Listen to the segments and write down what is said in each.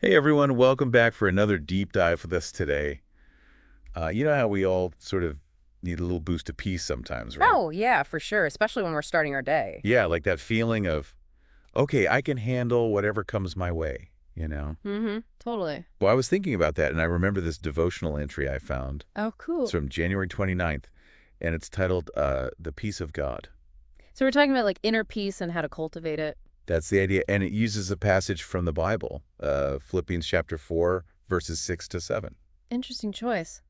Hey everyone, welcome back for another deep dive with us today. You know how we all sort of need a little boost of peace sometimes, right? Oh, yeah, for sure, especially when we're starting our day. Yeah, like that feeling of, okay, I can handle whatever comes my way? Totally. Well, I was thinking about that, and I remember this devotional entry I found. Oh, It's cool. from January 29th, and it's titled The Peace of God. So we're talking about like inner peace and how to cultivate it. That's the idea, and it uses a passage from the Bible, Philippians chapter 4, verses 6 to 7. Interesting choice.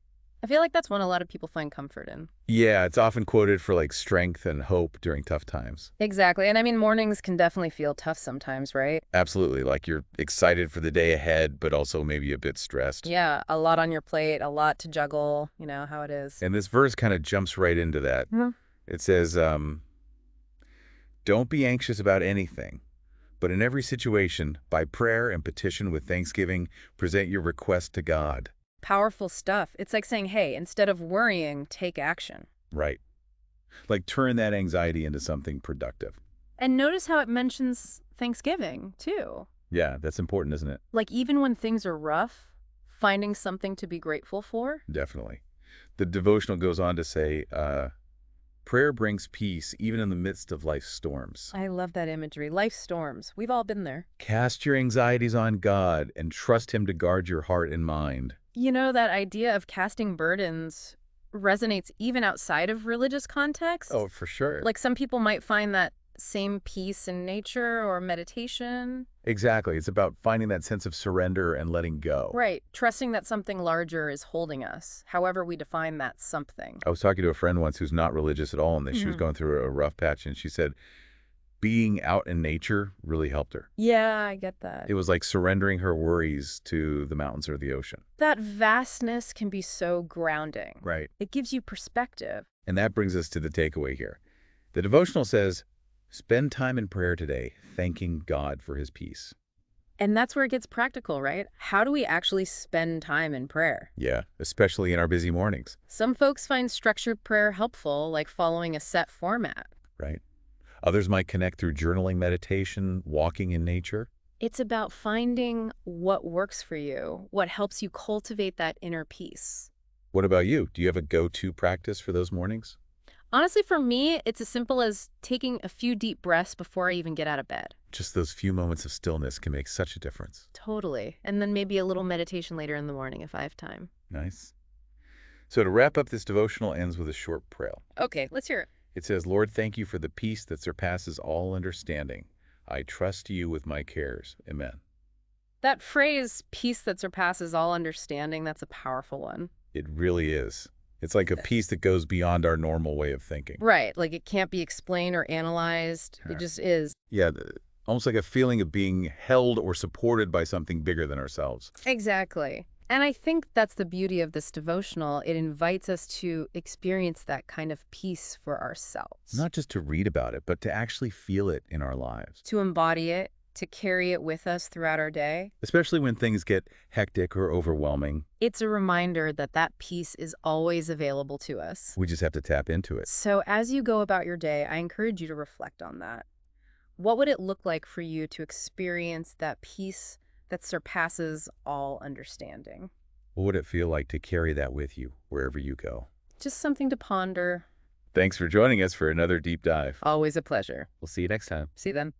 I feel like that's one a lot of people find comfort in. Yeah, it's often quoted for like strength and hope during tough times. Exactly. And I mean, mornings can definitely feel tough sometimes, right? Absolutely. Like you're excited for the day ahead, but also maybe a bit stressed. Yeah, a lot on your plate, a lot to juggle, you know how it is. And this verse kind of jumps right into that. Mhm. It says, don't be anxious about anything, but in every situation, by prayer and petition with thanksgiving, present your request to God. Powerful stuff. It's like saying, hey, instead of worrying, take action. Right. Like turn that anxiety into something productive. And notice how it mentions Thanksgiving, too. Yeah, that's important, isn't it? Like even when things are rough, finding something to be grateful for. Definitely. The devotional goes on to say, prayer brings peace even in the midst of life's storms. I love that imagery. Life storms. We've all been there. Cast your anxieties on God and trust Him to guard your heart and mind. You know, that idea of casting burdens resonates even outside of religious context. Oh, for sure. Like some people might find that same peace in nature or meditation. Exactly. It's about finding that sense of surrender and letting go. Right. Trusting that something larger is holding us, however we define that something. I was talking to a friend once who's not religious at all, and she was Mhm. going through a rough patch, and she said being out in nature really helped her. Yeah, I get that. It was like surrendering her worries to the mountains or the ocean. That vastness can be so grounding. Right. It gives you perspective. And that brings us to the takeaway here. The devotional says, spend time in prayer today, thanking God for His peace. And that's where it gets practical, right? How do we actually spend time in prayer? Yeah, especially in our busy mornings, Some folks find structured prayer helpful, like following a set format. right? Others might connect through journaling, meditation, walking in nature. It's about finding what works for you, what helps you cultivate that inner peace. What about you? Do you have a go-to practice for those mornings? Honestly, for me, it's as simple as taking a few deep breaths before I even get out of bed. Just those few moments of stillness can make such a difference. Totally. And then maybe a little meditation later in the morning if I have time. Nice. So to wrap up, this devotional ends with a short prayer. Okay, let's hear it. It says, Lord, thank you for the peace that surpasses all understanding. I trust you with my cares. Amen. That phrase, peace that surpasses all understanding, that's a powerful one. It really is. It's like a peace that goes beyond our normal way of thinking. Right, like it can't be explained or analyzed. It just is. Yeah, almost like a feeling of being held or supported by something bigger than ourselves. Exactly. And I think that's the beauty of this devotional. It invites us to experience that kind of peace for ourselves. Not just to read about it, but to actually feel it in our lives. To embody it, to carry it with us throughout our day. Especially when things get hectic or overwhelming. It's a reminder that that peace is always available to us. We just have to tap into it. So as you go about your day, I encourage you to reflect on that. What would it look like for you to experience that peace that surpasses all understanding? What would it feel like to carry that with you wherever you go? Just something to ponder. Thanks for joining us for another deep dive. Always a pleasure. We'll see you next time. See you then.